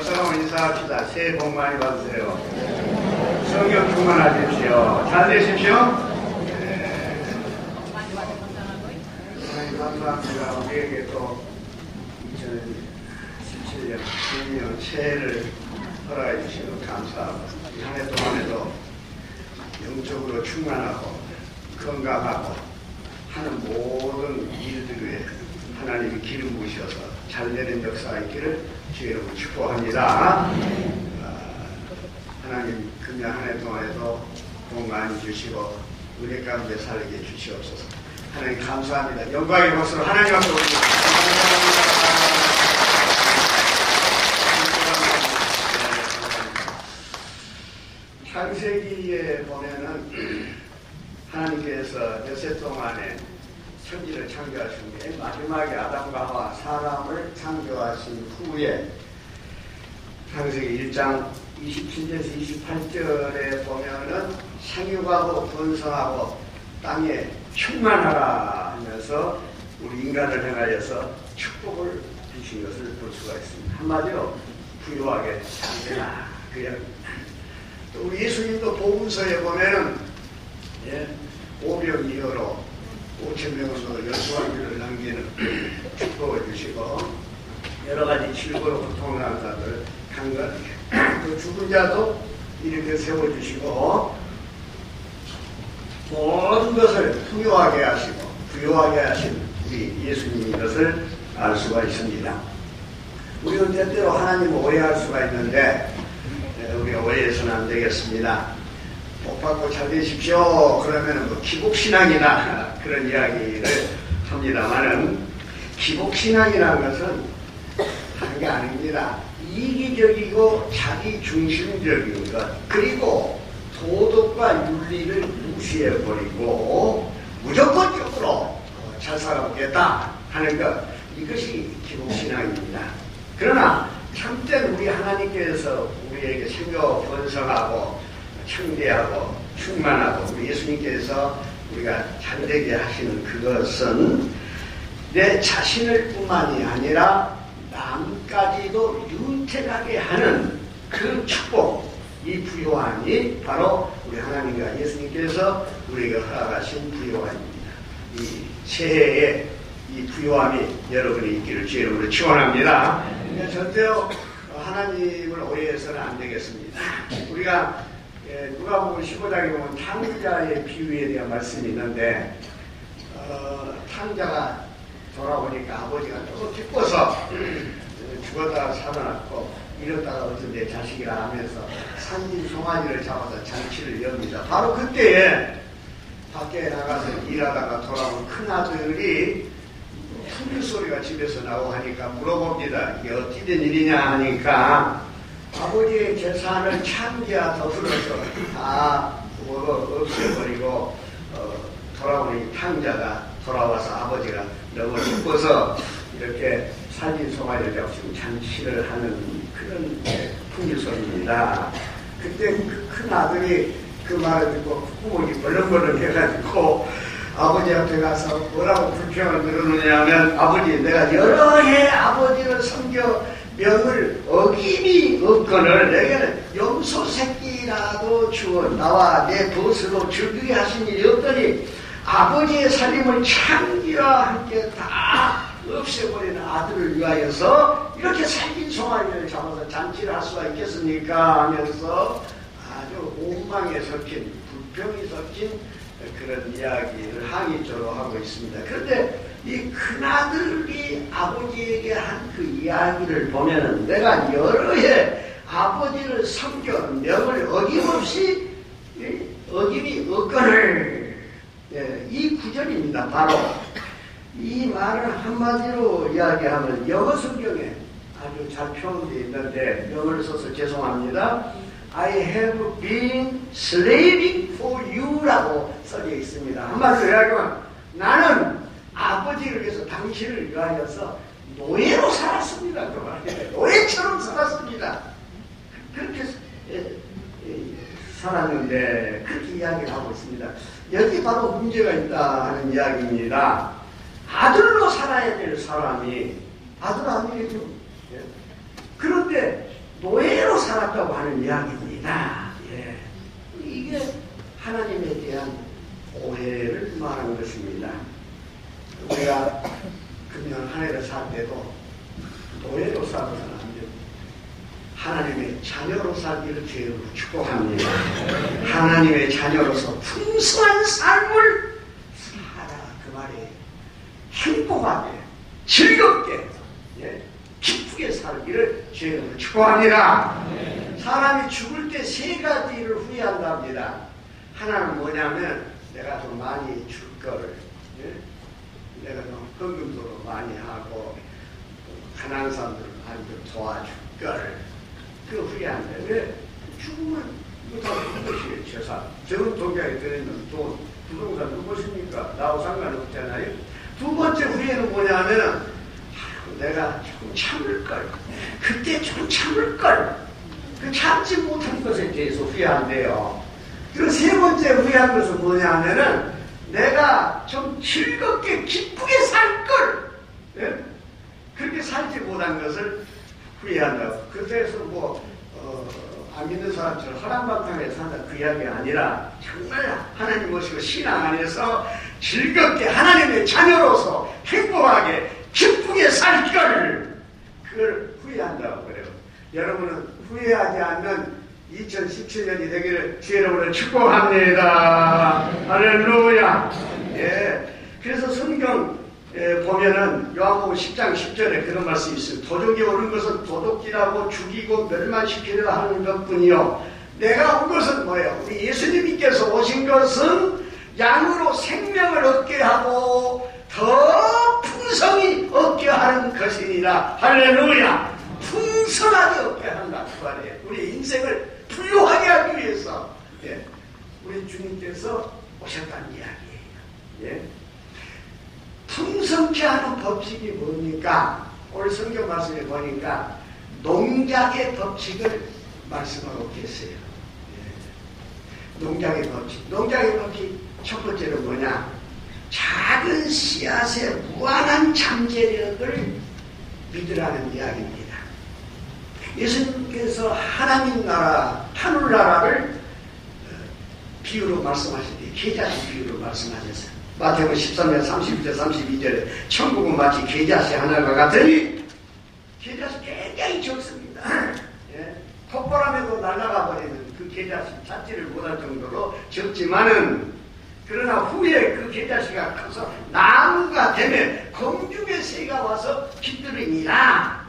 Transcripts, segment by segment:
옆사람 인사합시다. 새해 복 많이 받으세요. 성경 충만하십시오. 잘 되십시오. 하나님 감사합니다. 우리에게 또 2017년 신년 새해를 허락해 주시는 감사하고 이 한 해 동안에도 영적으로 충만하고 건강하고 하는 모든 일들에 하나님이 기름 부으셔서 잘 되는 역사가 있기를 주의 이름으로 축복합니다. 하나님 금년 한 해 동안에도 복 많이 주시고 은혜 가운데 살게 주시옵소서. 하나님 감사합니다. 영광의 것으로 하나님 앞에 올립니다. 창세기에 보면은 하나님께서 여세 동안에 천지를 창조하신 게 마지막에 아담과 하와 사람을 창조하신 후에 창세기 1장 27절에서 28절에 보면은 생육하고 번성하고 땅에 충만하라 하면서 우리 인간을 행하여서 축복을 주신 것을 볼 수가 있습니다. 한마디로 부유하게 살라 그 이야기입니다. 또 우리 예수님도 복음서에 보면은 오병 이어로 5,000명으로 열수왕기를 남기는 축복을 주시고 여러 가지 질고로 고통을 하는 자들 강건하게 또 죽은 자도 이렇게 세워주시고 모든 것을 풍요하게 하시고 부유하게 하신 우리 예수님인 것을 알 수가 있습니다. 우리는 때때로 하나님을 오해할 수가 있는데 우리가 오해해서는 안 되겠습니다. 복 받고 잘 되십시오. 그러면 뭐 기복신앙이나 그런 이야기를 합니다만은 기복신앙이라는 것은 다른 게 아닙니다. 이기적이고 자기 중심적인 것 그리고 도덕과 윤리를 무시해버리고 무조건적으로 잘 살아보겠다 하는 것 이것이 기복신앙입니다. 그러나 참된 우리 하나님께서 우리에게 생겨 번성하고 창대하고 충만하고 우리 예수님께서 우리가 잘되게 하시는 그것은 내 자신을 뿐만이 아니라 남까지도 윤택하게 하는 그 축복 이 부요함이 바로 우리 하나님과 예수님께서 우리에게 허락하신 부요함입니다. 이 새해에 이 부요함이 여러분이 있기를 주의 이름으로 축원합니다. 절대로 하나님을 오해해서는 안 되겠습니다. 우리가 누가복음 15장에 보면 탕자의 비유에 대한 말씀이 있는데 탕자가 돌아오니까 아버지가 너무 기뻐서 죽었다가 살아났고 이러다가 어쩐데 자식이라 하면서 산진 송아지를 잡아서 잔치를 엽니다. 바로 그때에 밖에 나가서 일하다가 돌아온 큰아들이 풍류 소리가 집에서 나오고 하니까 물어봅니다. 이게 어찌 된 일이냐 하니까 아버지의 재산을 창기와 더불어서 다 없애버리고 돌아오는 탕자가 돌아와서 아버지가 너무 기뻐서 이렇게 살진 송아지를 잡수고 잔치를 하는 그런 풍류소리입니다. 그때 그 큰 아들이 그 말을 듣고 콧구멍이 벌렁벌렁 해가지고 아버지 앞에 가서 뭐라고 불평을 들었느냐 하면 아버지 내가 여러 해 아버지를 섬겨 명을 어김이 없거늘 내게는 염소 새끼라도 주어 나와 내 벗으로 즐기게 하신 일이 없더니 아버지의 살림을 창기와 함께 다 없애버리는 아들을 위하여서 이렇게 살긴 송아지를 잡아서 잔치를 할 수가 있겠습니까 하면서 아주 원망에 섞인 불평이 섞인 그런 이야기를 항의조로 하고 있습니다. 그런데 이 큰아들이 아버지에게 한 그 이야기를 보면은 내가 여러 해 아버지를 섬겨 명을 어김없이 어김이 없거늘 이 구절입니다. 바로 이 말을 한마디로 이야기하면 영어 성경에 아주 잘 표현되어 있는데 영어를 써서 죄송합니다. I have been slaving for you 라고 써져 있습니다. 한마디로 이야기하면 나는 아버지를 위해서 당신을 위하여서 노예로 살았습니다. 그 말이에요. 노예처럼 살았습니다. 그렇게 살았는데 그렇게 이야기를 하고 있습니다. 여기 바로 문제가 있다 하는 이야기입니다. 아들로 살아야 될 사람이 아들 아니겠죠. 그런데 하는 이야기입니다. 예. 이게 하나님에 대한 오해를 말한 것입니다. 우리가 금년 한 해를 살 때도 오해로 살아서는 안 됩니다. 하나님의 자녀로 살기를 주님으로 축복합니다. 하나님의 자녀로서 풍성한 삶을 살아, 그 말이 행복하게, 즐겁게, 예, 기쁘게 살기를 주님으로 축복합니다. 사람이 죽을 때 세 가지를 후회한답니다. 하나는 뭐냐면 내가 좀 많이 줄 거를, 예? 내가 좀 헌금도 많이 하고 가난한 사람들을 많이 좀 도와줄 거를, 그 후회한데 왜 죽으면 이거 다 무엇이에요? 재산. 적은 동작에 들어있는 돈, 부동산 무엇입니까? 나하고 상관없잖아요. 두 번째 후회는 뭐냐면 내가 조금 참을걸, 그때 좀 참을걸, 그 참지 못한 것에 대해서 후회한대요. 그리고 세 번째 후회한 것은 뭐냐면은 내가 좀 즐겁게 기쁘게 살걸, 예? 그렇게 살지 못한 것을 후회한다고. 그래서 안 믿는 사람처럼 허랑방탕하게 산다, 그 이야기가 아니라 정말 하나님 모시고 신앙 안에서 즐겁게 하나님의 자녀로서 행복하게 기쁘게 살걸, 그걸 후회한다고 그래요. 여러분은 후회하지 않는 2017년이 되기를 주의 이름으로 축복합니다. 할렐루야. 예. 그래서 성경 보면은 요한복음 10장 10절에 그런 말씀이 있어요. 도적이 오는 것은 도둑질하고 죽이고 멸망시키려 하는 것뿐이요, 내가 온 것은 뭐예요? 우리 예수님께서 오신 것은 양으로 생명을 얻게 하고 더 풍성히 얻게 하는 것이니라. 할렐루야. 풍성하게 얻게 한다, 그 말이에요. 우리 인생을 부유하게 하기 위해서, 예, 우리 주님께서 오셨다는 이야기예요. 예. 풍성케 하는 법칙이 뭡니까? 오늘 성경 말씀에 보니까 농작의 법칙을 말씀하고 계세요. 예. 농작의 법칙. 농작의 법칙 첫 번째는 뭐냐? 작은 씨앗의 무한한 잠재력을 믿으라는 이야기입니다. 예수님께서 하나님 나라, 하늘나라를 비유로 말씀하실 때 계자씨 비유로 말씀하셨어요. 마태복음 13장 31절 32절에 천국은 마치 계자씨 하나가 같으니, 계자씨 굉장히 적습니다. 예? 콧바람에도 날아가 버리는 그 계자씨 찾지를 못할 정도로 적지만은, 그러나 후에 그 계자씨가 커서 나무가 되면 검중의 새가 와서 깃들이니라.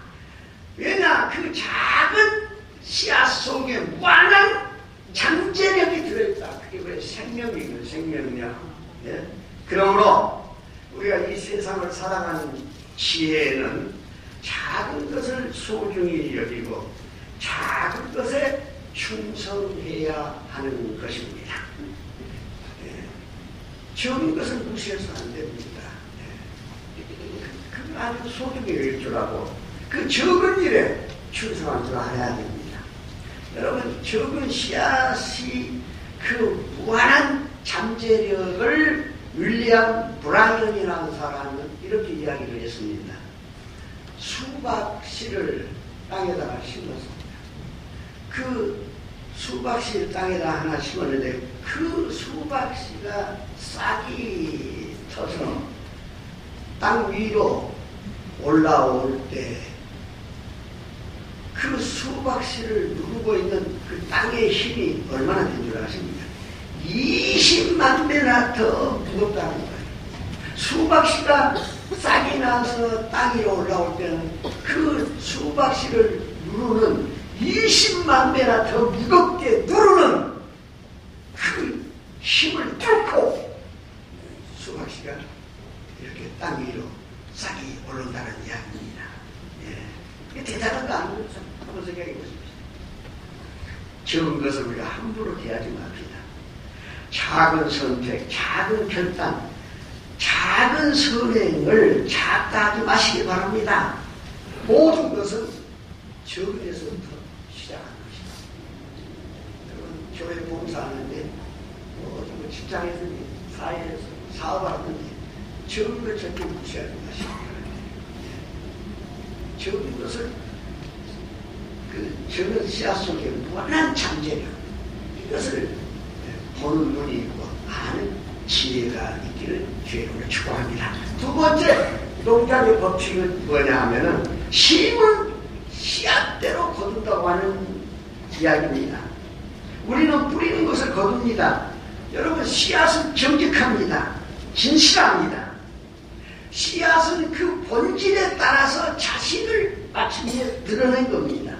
왜냐? 그 작은 씨앗 속에 무한한 잠재력이 들어있다. 그게 왜 생명이고 생명이냐. 예? 그러므로 우리가 이 세상을 살아가는 지혜는 작은 것을 소중히 여기고 작은 것에 충성해야 하는 것입니다. 예. 적은 것을 무시해서 안 됩니다. 예. 그건 아주 소중히 여길 줄 알고 그 적은 일에 충성할 줄 알아야 됩니다. 여러분, 적은 씨앗이 그 무한한 잠재력을 윌리엄 브라이언이라는 사람은 이렇게 이야기를 했습니다. 수박씨를 땅에다가 심었습니다. 그 수박씨를 땅에다 하나 심었는데 그 수박씨가 싹이 터서 땅 위로 올라올 때 그 수박씨를 누르고 있는 그 땅의 힘이 얼마나 된 줄 아십니까? 20만 배나 더 무겁다는 거예요. 수박씨가 싹이 나서 땅 위로 올라올 때는 그 수박씨를 누르는 20만 배나 더 무겁게 누르는 그 힘을 뚫고 수박씨가 이렇게 땅 위로 싹이 올라온다는 이야기입니다. 예. 이게 대단한 거 아니겠어요? 한번 생각해 보십시오. 적은 것을 우리가 함부로 대하지 맙시다. 작은 선택, 작은 결단, 작은 선행을 작다 하지 마시기 바랍니다. 모든 것은 적은에서부터 시작하는 것이다. 여러분, 교회 봉사하는데, 뭐 직장에서든 사회에서 사업하는데, 적은 걸 절대 무시하지 마시기 바랍니다. 적은 것을 저는 씨앗 속에 무한한 잠재력, 이것을 보는 눈이 있고 아는 지혜가 있기를 주님을 축복합니다. 두 번째 농작의 법칙은 뭐냐 하면은 심은 씨앗대로 거둔다고 하는 이야기입니다. 우리는 뿌리는 것을 거둡니다. 여러분, 씨앗은 정직합니다. 진실합니다. 씨앗은 그 본질에 따라서 자신을 마침내 드러낸 겁니다.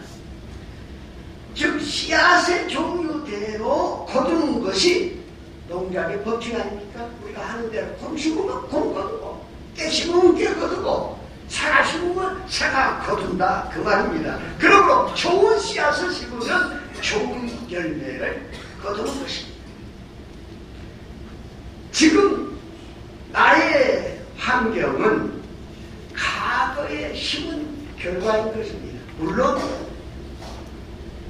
즉 씨앗의 종류대로 거두는 것이 농작의 법칙 아닙니까? 우리가 하는 대로 곰 심으면 곰 거두고, 깨 심으면 깨 거두고, 사과 심으면 사과 거둔다, 그 말입니다. 그러므로 좋은 씨앗을 심으면 좋은 열매를 거두는 것입니다. 지금 나의 환경은 과거에 심은 결과인 것입니다. 물론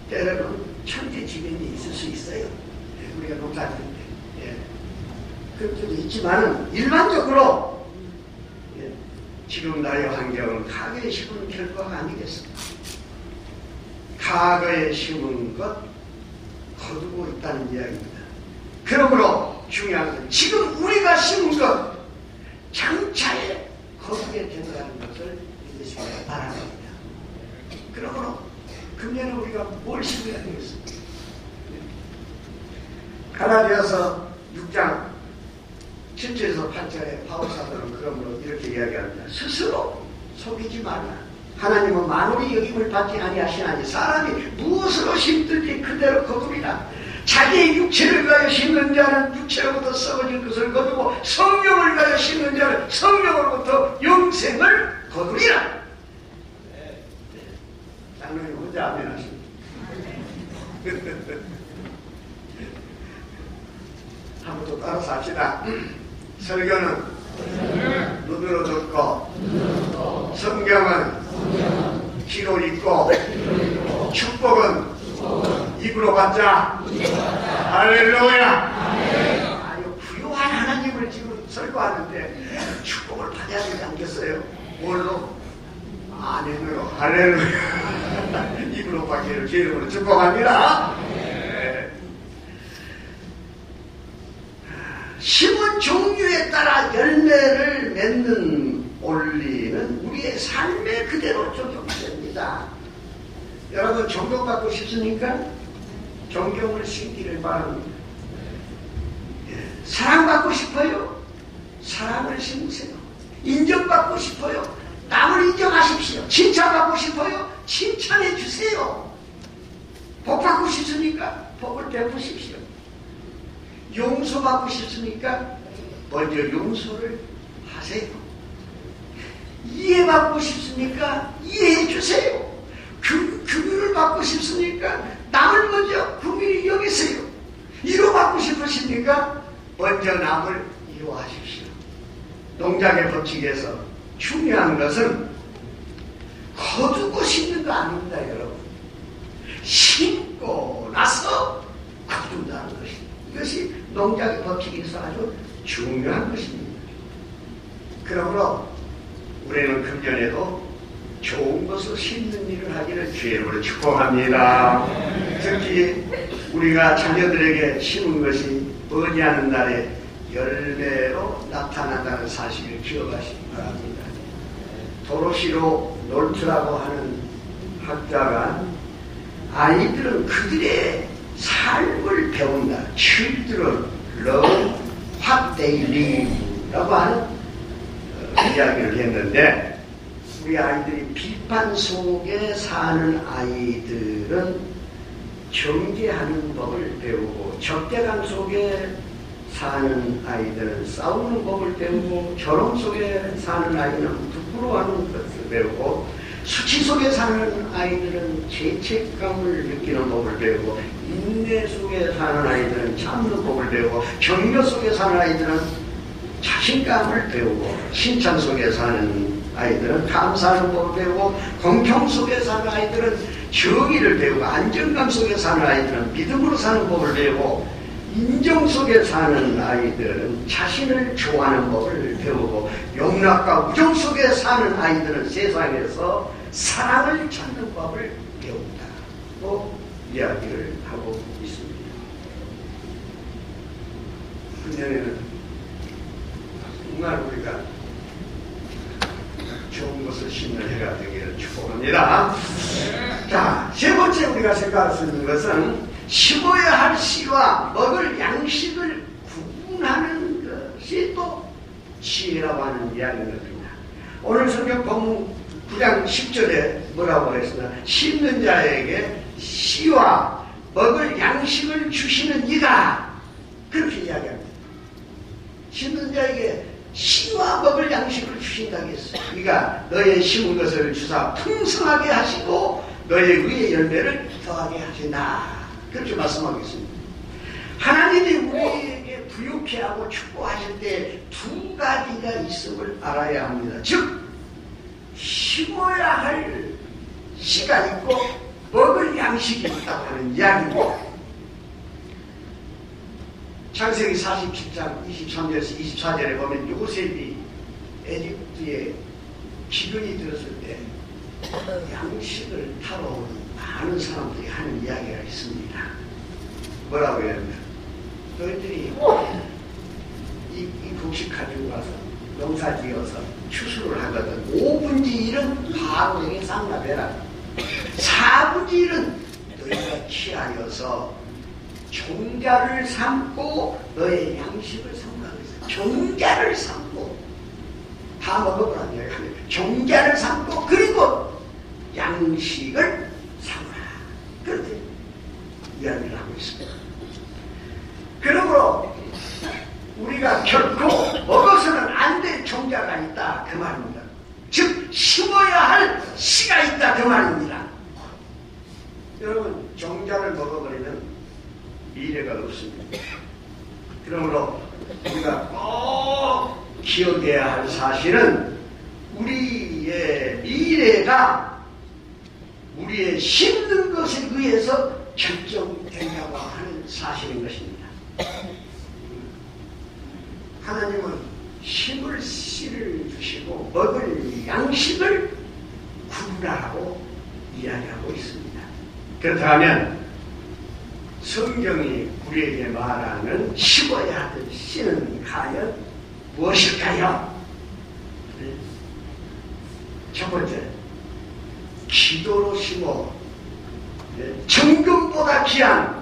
때로는 천재지변이 있을 수 있어요. 우리가 농사짓는데 그런 점도 있지만 일반적으로 지금 나의 환경은 과거에 심은 결과가 아니겠습니까? 과거에 심은 것 거두고 있다는 이야기입니다. 그러므로 중요한 건 지금 우리가 심은 것 장차에 거두게 된다는 것을 믿으시기 바랍니다. 그러므로 금년에 우리가 뭘 심어야 되겠습니까? 갈라디아서 6장 7절에서 8절에 바울사도는 그러므로 이렇게 이야기합니다. 스스로 속이지 말라. 하나님은 만물이 여김을 받지 아니하시나니 사람이 무엇으로 심든지 그대로 거두리라. 자기의 육체를 가여 심는 자는 육체로부터 썩어질 것을 거두고 성령을 가여 심는 자는 성령으로부터 영생을 거두리라. 장로님 혼자 아멘 하십니다. 한번 또 따라서 합시다. 설교는 눈으로 듣고 성경은 귀로 읽고 축복은 입으로 받자. 할렐루야. 아유, 부유한 하나님을 지금 설교하는데 축복을 받아야 되지 않겠어요? 뭘로? 아멘으로. 할렐루야. 입으로 받기를 주 이름으로 축복합니다. 심은 종류에 따라 열매를 맺는 원리는 우리의 삶에 그대로 적용됩니다. 여러분, 존경받고 싶습니까? 존경을 심기를 바랍니다. 사랑받고 싶어요? 사랑을 심으세요. 인정받고 싶어요? 남을 인정하십시오. 칭찬받고 싶어요? 칭찬해 주세요. 복받고 싶습니까? 복을 베푸십시오. 용서받고 싶습니까? 먼저 용서를 하세요. 이해받고 싶습니까? 이해해 주세요. 긍휼을 받고 싶습니까? 남을 먼저 긍휼히 여기세요. 위로받고 싶으십니까? 먼저 남을 위로하십시오. 농작의 법칙에서 중요한 것은 거두고 심는 거 아닙니다, 여러분. 심고 나서 거둔다는 것입니다. 이것이 농작의 법칙에서 아주 중요한 것입니다. 그러므로 우리는 금년에도 좋은 것을 심는 일을 하기를 주의 이름으로 축복합니다. 특히 우리가 자녀들에게 심은 것이 머지않은 날에 열매로 나타난다는 사실을 기억하시기 바랍니다. 도로시로 놀트라고 하는 학자가 아이들은 그들의 삶을 배운다. Children learn what they live라고 하는 이야기를 했는데, 우리 아이들이 비판 속에 사는 아이들은 경계하는 법을 배우고, 적대감 속에 사는 아이들은 싸우는 법을 배우고, 결혼 속에 사는 아이들은 부끄러워하는 것을 배우고, 수치 속에 사는 아이들은 죄책감을 느끼는 법을 배우고, 인내 속에 사는 아이들은 참는 법을 배우고, 격려 속에 사는 아이들은 자신감을 배우고, 칭찬 속에 사는 아이들은 감사하는 법을 배우고, 공평 속에 사는 아이들은 정의를 배우고, 안정감 속에 사는 아이들은 믿음으로 사는 법을 배우고, 인정 속에 사는 아이들은 자신을 좋아하는 법을 배우고, 용납과 우정 속에 사는 아이들은 세상에서 사랑을 찾는 법을 배운다. 이야기를 하고 있습니다. 금년에는 정말 우리가 좋은 것을 심는 해가 되기를 축복합니다. 자, 세 번째 우리가 생각할 수 있는 것은 심어야 할 씨와 먹을 양식을 구분하는 것이 또 지혜라고 하는 이야기인 겁니다. 오늘 성경 본문 9장 10절에 뭐라고 했습니까? 심는 자에게 씨와 먹을 양식을 주시는 이가, 그렇게 이야기합니다. 심는 자에게 씨와 먹을 양식을 주신다고 했어요. 이가 너의 심은 것을 주사 풍성하게 하시고 너의 의의 열매를 더하게 하신다, 그렇게 말씀하겠습니다. 하나님이 우리에게 부유케 하고 축복하실 때 두 가지가 있음을 알아야 합니다. 즉 심어야 할 씨가 있고 먹을 양식이 있다고 하는 이야기입니다. 창세기 47장 23절에서 24절에 보면 요셉이 에집트에 기근이 들었을 때 양식을 타러 오는 많은 사람들이 하는 이야기가 있습니다. 뭐라고 해야 하면 너희들이 이 곡식 가지고 가서 농사 지어서 추수를 하거든 5분의 1은 바로에게 상납해라. 4분의 1은 너희가 취하여서 종자를 삼고 너의 양식을 삼으라고 했어요. 종자를 삼고 다 먹어보라는 얘기가 아니에요. 종자를 삼고 그리고 양식을 삼으라, 그렇게 이야기를 하고 있습니다. 그러므로 우리가 결코 먹어서는 안 될 종자가 있다, 그 말입니다. 즉 심어야 할 씨가 있다, 그 말입니다. 여러분, 종자를 먹어버리면 미래가 없습니다. 그러므로 우리가 꼭 기억해야 할 사실은 우리의 미래가 우리의 심는 것에 의해서 결정된다고 하는 사실인 것입니다. 하나님은 심을 씨를 주시고 먹을 양식을 구분하라고 이야기하고 있습니다. 그렇다면 성경이 우리에게 말하는 심어야 할 씨는 과연 무엇일까요? 첫 번째, 기도로 심어 정금보다 귀한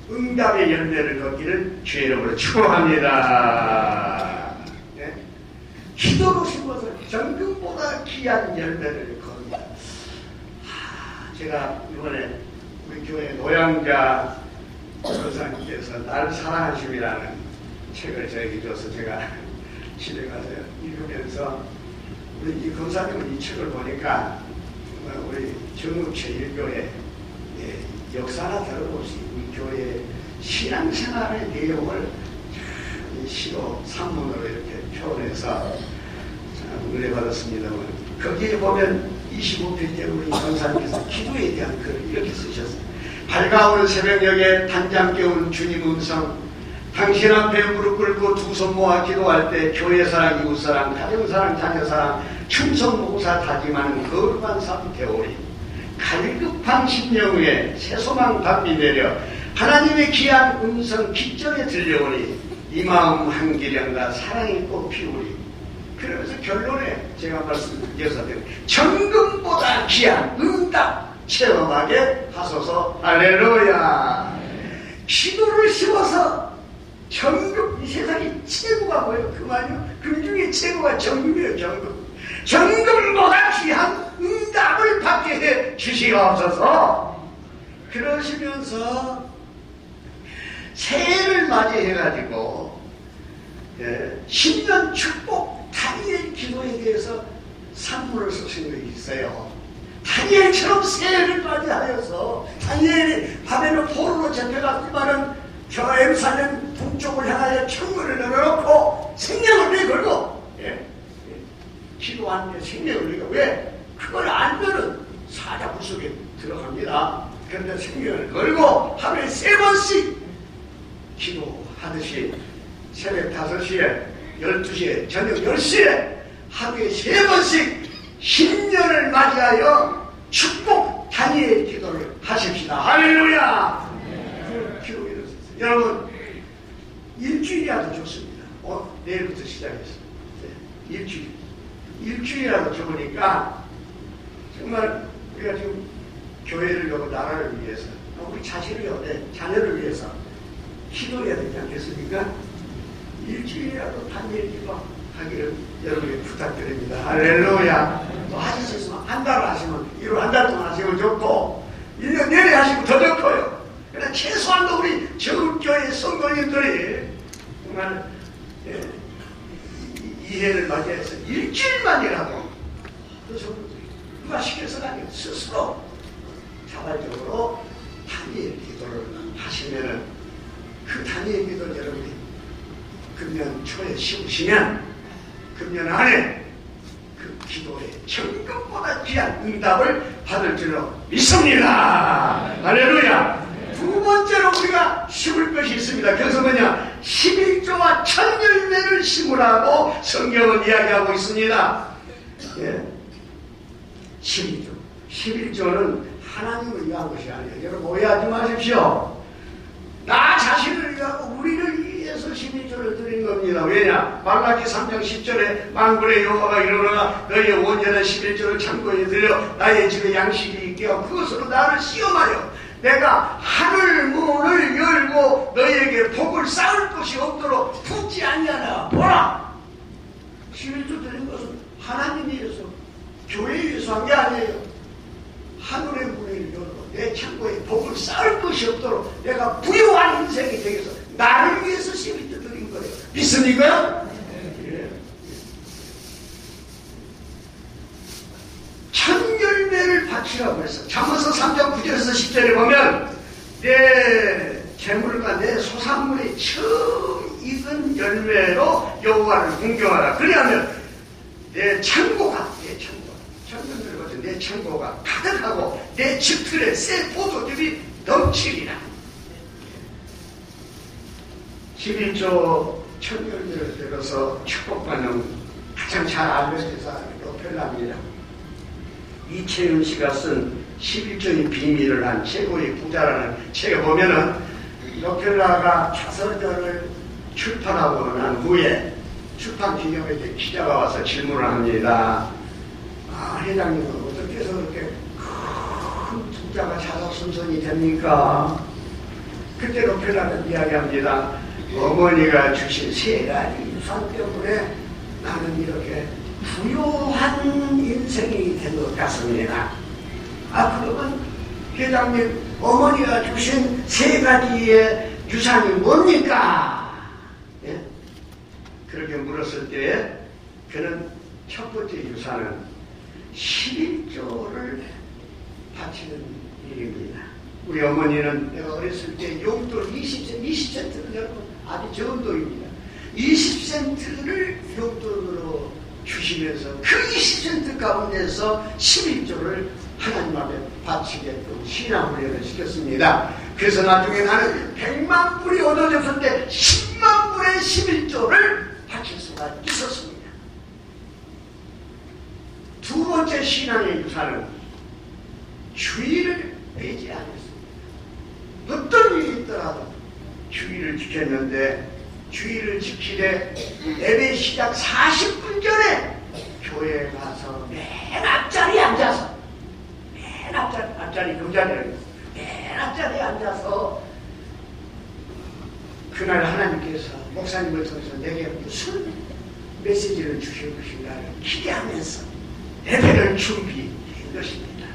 응답의 열매를 걷기를 주의 이름으로 축복합니다. 기도로 심어서 정금보다 귀한 열매를 거둔다. 제가 이번에 우리 교회 노양자 권사님께서 날 사랑하심이라는 책을 저에게 줘서 제가 집에 가서 읽으면서 우리 이 권사님은 이 책을 보니까 우리 정읍체 일교회 역사나 다름없이 우리 교회 신앙생활의 내용을 시로 산문으로 이렇게 표현해서 은혜 받았습니다만, 거기에 보면 25페이지에 우리 권사님께서 기도에 대한 글을 이렇게 쓰셨어요. 밝아오는 새벽녘에 단잠 깨운 주님 음성, 당신 앞에 무릎 꿇고 두 손 모아 기도할 때 교회사랑, 이웃사랑, 가정사랑, 자녀사랑, 충성 봉사 다짐하는 거룩한 삶 되오리. 갈급한 심령 위에 새소망 담비 내려 하나님의 귀한 음성 기적에 들려오니 이 마음 한기령과 사랑의 꽃 피우리. 그러면서 결론에 제가 말씀드려서 정금보다 귀한 응답 체험하게 하소서. 할렐루야. 기도를 심어서 정금, 이 세상에 최고가 뭐예요? 그만요. 그 중에 최고가 정금이에요. 정금. 정금보다 귀한 응답을 받게 해 주시옵소서. 그러시면서 새해를 맞이해가지고 신년 축복 다니엘 기도에 대해서 산문을 쓰신 적이 있어요. 다니엘처럼 새해를 맞이하여서 다니엘이 바벨론 포로로 잡혀갔지만은 저 예루살렘 동쪽을 향하여 창문을 열어놓고 생명을 내걸고 기도하는데 생명을 내고, 왜? 그걸 알면은 사자굴 속에 들어갑니다. 그런데 생명을 걸고 하루에 3번씩 기도하듯이 새벽 5시에 12시에 저녁 10시에 하루에 3번씩 신년을 맞이하여 축복 다니엘 기도를 하십시다. 할렐루야. 여러분, 일주일이라도 좋습니다. 내일부터 시작해서 일주일이라도 좋으니까 정말 우리가 지금 교회를 위하고 나라를 위해서 우리 자신을 위하고 내 자녀를 위해서 기도해야 되지 않겠습니까? 일주일이라도 단일 기도하기를 여러분에게 부탁드립니다. 할렐루야. 또 하실 수 있으면 한 달 하시면 1월 한 달 동안 하시면 좋고 1년 내내 하시면 더 좋고요. 그러나 최소한도 우리 저울교회 성도님들이 정말 이해를 맞이해서 일주일만이라도 누가 시켜서가 아니고 스스로 자발적으로 단일 기도를 하시면은 그 단일 기도를 여러분이 금년 초에 씌우시면 금년 안에 그 기도의 천금보다 귀한 응답을 받을 줄로 믿습니다. 할렐루야. 두 번째로 우리가 심을 것이 있습니다. 그래서 뭐냐? 11조와 천열매를 심으라고 성경은 이야기하고 있습니다. 11조는 하나님을 위한 것이 아니에요. 여러분 오해하지 마십시오. 나 자신을 위하고 우리를 위해서 11조를 드린 겁니다. 왜냐? 말라기 3장 10절에 만군의 여호와가 이르노라 너희의 온전한 11조를 창고에 들여 나의 집에 양식이 있게 하고 그것으로 나를 시험하여 내가 하늘 문을 열고 너희에게 복을 쌓을 것이 없도록 붙지 아니하나 보라. 11조 드린 것은 하나님이 위해서 교회에 위해서 한 게 아니에요. 하늘의 문을 열고 내 창고에 복을 쌓을 것이 없도록 내가 부유한 인생이 되기 위해서 나를 위해서 11조 드린 거예요. 믿습니까? 예. 천열매를 바치라고 해서 잠언서 3장 9절에서 10절에 보면 내 재물과 내 소산물이 처음 익은 열매로 여호와를 공경하라. 그리하면 내 창고가 내 창고가 가득하고 내 집틀에 새 포도즙이 넘치리라. 11조 천열매를 들어서 축복받는 가장 잘 알려진 사람이 로펠라입니다. 이채윤 씨가 쓴 11조의 비밀을 한 최고의 부자라는 책에 보면은 로펠라가 자서전을 출판하고 난 후에 출판 기념회에 기자가 와서 질문을 합니다. 회장님은 어떻게 해서 그렇게 큰 투자가 자석선선이 됩니까? 그때 로펠라는 이야기합니다. 어머니가 주신 3가지 유산 때문에 나는 이렇게 부유한 인생이 된 것 같습니다. 그러면 회장님 어머니가 주신 3가지의 유산이 뭡니까? 예? 그렇게 물었을 때에 그는 첫 번째 유산은 11조를 바치는 일입니다. 우리 어머니는 내가 어렸을 때 용돈 20센트를 여러분 아주 적은 돈입니다. 20센트를 용돈으로 주시면서 그 20센트 가운데서 11조를 하나님 앞에 바치게끔 신앙훈련을 시켰습니다. 그래서 나중에 나는 100만 불이 얻어졌을 때 10만 불의 11조를 바칠 수가 있었습니다. 두 번째 신앙의 유산은 주의를 빼지 않았습니다. 어떤 일이 있더라도 주의를 지켰는데 주의를 지키되 예배 시작 40분 전에 교회에 가서 맨 앞자리에 앉아서 맨 앞자리 그 자리에 맨 앞자리에 앉아서 그날 하나님께서 목사님을 통해서 내게 무슨 메시지를 주실 것인가를 기대하면서 예배를 준비한 것입니다.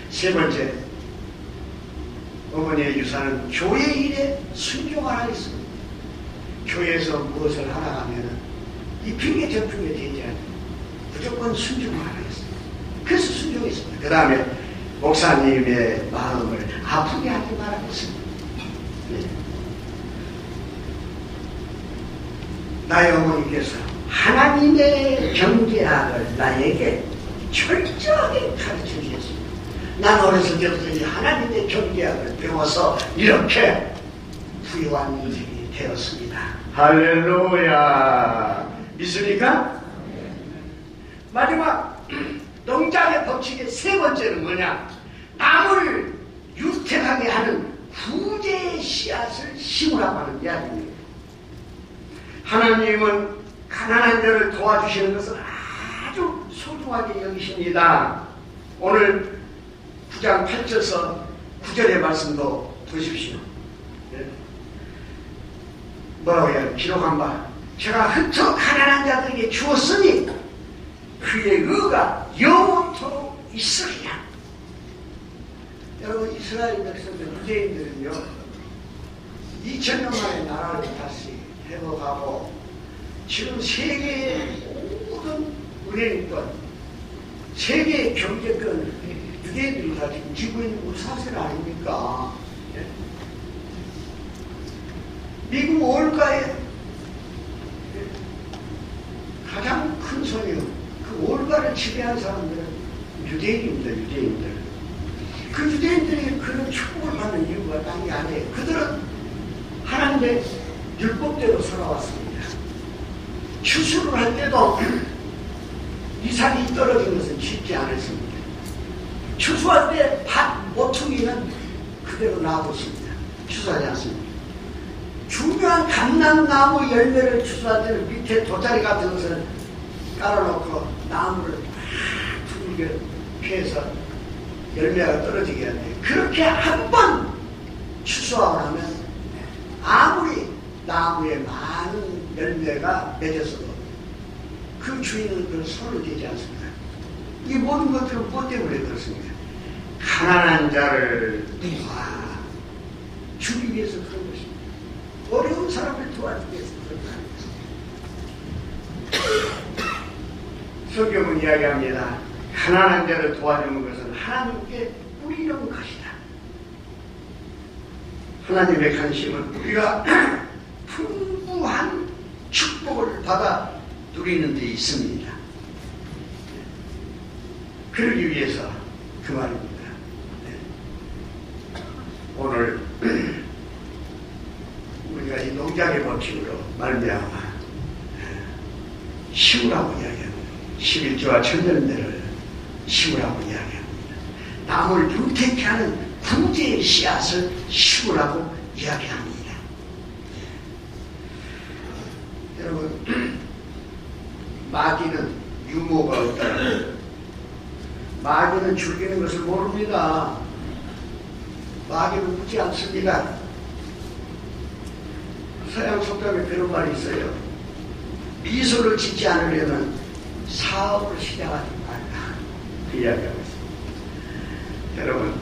세 번째, 어머니의 유산은 교회 일에 순종하라 했습니다. 교회에서 무엇을 하라 하면은 이 핑계 저 핑계 되지 않아요. 무조건 순종하라 했습니다. 그래서 순종했습니다. 그 다음에 목사님의 마음을 아프게 하지 말라고 했습니다. 네. 나의 어머니께서 하나님의 경제학을 나에게 철저하게 가르쳐 주셨습니다. 난 어렸을 때부터 이 하나님의 경제학을 배워서 이렇게 부유한 인생이 되었습니다. 할렐루야. 믿습니까? 마지막 농장의 법 법칙의 세 번째는 뭐냐? 나무를 유택하게 하는 구제의 씨앗을 심으라고 하는 이야기입니다. 하나님은 가난한 자를 도와주시는 것을 아주 소중하게 여기십니다. 오늘 9장 8절서 9절의 말씀도 보십시오. 뭐라고 해야 기록한 바 제가 흩어 가난한 자들에게 주었으니 그의 의가 영원토록 있으리라. 여러분 이스라엘 백성들 유대인들은요 2000년 만에 나라를 다시 회복하고 지금 세계의 모든 은행권 세계의 경제권 유대인들이 다 지금 쥐고 있는 우사슬 아닙니까? 예? 미국 월가의 가장 큰 손이 그 월가를 지배한 사람들은 유대인입니다. 유대인들. 그 유대인들이 그런 축복을 받는 이유가 딴 게 아니에요. 그들은 하나님의 율법대로 살아왔습니다. 추수를 할 때도 이삭이 떨어진 것은 짓지 않았습니다. 추수할 때 밭 모퉁이는 그대로 놔뒀습니다. 추수하지 않습니다. 중요한 감람나무 열매를 추수할 때는 밑에 돗자리 같은 것을 깔아놓고 나무를 두들겨 피해서 열매가 떨어지게 하는데 그렇게 한 번 추수하고 나면 아무리 나무에 많은 열매가 맺어서도 그 주인은 그걸 손을 대지 않습니다. 이 모든 것들은 무엇 때문에 그렇습니까? 가난한 자를 주기 위해서 그런 것입니다. 어려운 사람을 도와주기 위해서 그런 것입니다. 성경은 이야기합니다. 가난한 자를 도와주는 것은 하나님께 뿌리는 것이다. 하나님의 관심은 우리가 풍부한 축복을 받아 누리는 데 있습니다. 그러기 위해서 그 말입니다. 오늘 우리가 이 농장의 법칙으로 말미암아 심으라고 이야기합니다. 11조와 천년대를 심으라고 이야기합니다. 나무를 윤택케 하는 구제의 씨앗을 심으라고 이야기합니다. 여러분 마귀는 유머가 없다는 거예요. 마귀는 죽이는 것을 모릅니다. 마귀는 묻지 않습니다. 서양 속담에 그런 말이 있어요. 미소를 짓지 않으려면 사업을 시작하지 말라. 그 이야기하고 있습니다. 여러분,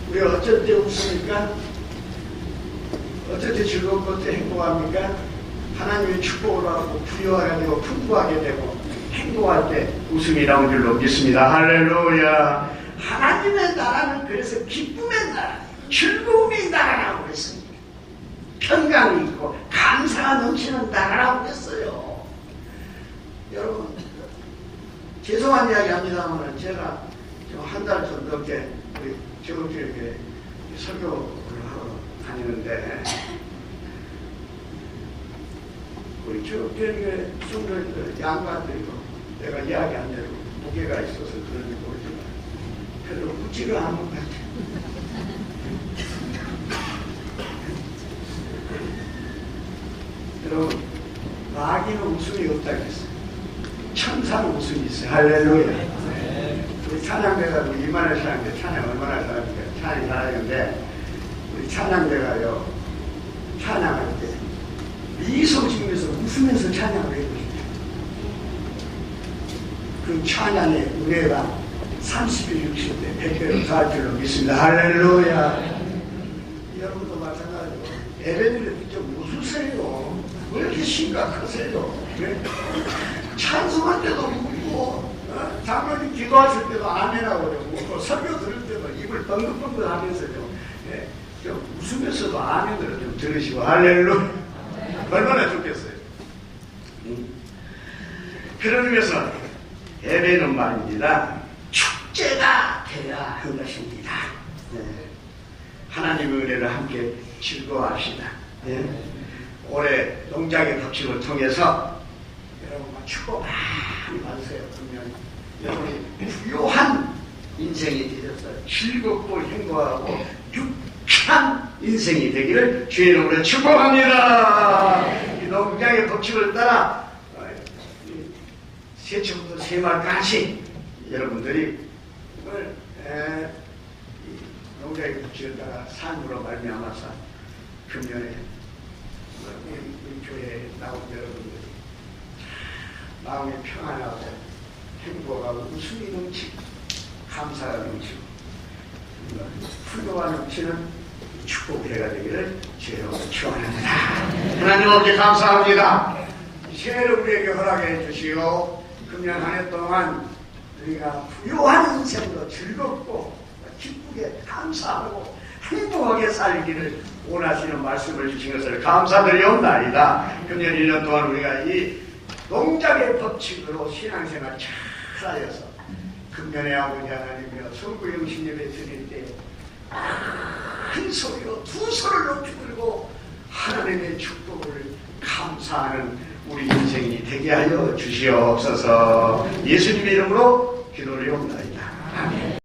우리 어쩔 때 웃습니까? 어쩔 때 즐겁고 어쩔 때 행복합니까? 하나님의 축복을 받고 부유하게 되고 풍부하게 되고 행복할 때 웃음이 나온 줄로 믿습니다. 할렐루야. 하나님의 나라는 그래서 기쁨의 나라, 즐거움의 나라라고 했습니다. 평강이 있고 감사가 넘치는 나라라고 했어요. 여러분 죄송한 이야기 합니다만 제가 한 달 좀 넘게 우리 저번 주에 이렇게 설교를 하러 다니는데 우리 저교회 성도님들 양반들이고 내가 이야기 안 되고 무게가 있어서 그런지 모르지만 별로 웃지를 않은 것 같아요. 여러분 마귀는 웃음이 없다고 했어요. 천사는 웃음이 있어요. 할렐루야. 우리 찬양대가 우리 이만희 사람인데 찬양 얼마나 잘합니까? 찬양 잘하는데 우리 찬양대가요 찬양할 때 미소 지으면서 웃으면서 찬양을 해보십니다. 그 찬양의 은혜가 30일 60대 100배로 살 줄로 믿습니다. 할렐루야. 여러분도 마찬가지로 예배드릴 때 좀 웃으세요. 왜 이렇게 심각하세요? 네? 찬송할 때도 웃고 장로님 기도하실 때도 아멘하고 웃고 설교 들을 때도 입을 뻥긋뻥긋 하면서 좀 웃으면서도 아멘을 좀 들으시고 할렐루야. 얼마나 좋겠어요. 그런 의미에서 예배는 말입니다. 축제가 되어야 할 것입니다. 네. 하나님의 은혜를 함께 즐거워합시다. 네. 올해 농장의 법칙을 통해서 여러분 축복 많이 받으세요. 그러면 여러분이 부요한 인생이 되셔서 즐겁고 행복하고 유쾌한 인생이 되기를 주의 이름으로 축복합니다. 이 농장의 법칙을 따라 새초부터 새말까지 여러분들이 오늘 농장의 법칙을 따라 삶으로 말미암아서 금년에 우리 교회에 나온 여러분들이 마음이 평안하고 행복하고 웃음이 넘치고 감사가 넘치고 풍요가 넘치는 축복회가 되기를 주여 축원합니다. 하나님 아버지 감사합니다. 이 새해를 우리에게 허락해 주시고 금년 한 해 동안 우리가 부요한 인생으로 즐겁고 기쁘게 감사하고 행복하게 살기를 원하시는 말씀을 주신 것을 감사드리옵나이다. 금년 1년 동안 우리가 이 농작의 법칙으로 신앙생활 잘 하여서 금년에 아버지 하나님이여 성구 영신 예배 드릴 때 큰 소리로 두 손을 높이 들고 하나님의 축복을 감사하는 우리 인생이 되게 하여 주시옵소서. 예수님의 이름으로 기도를 드리옵나이다. 아멘.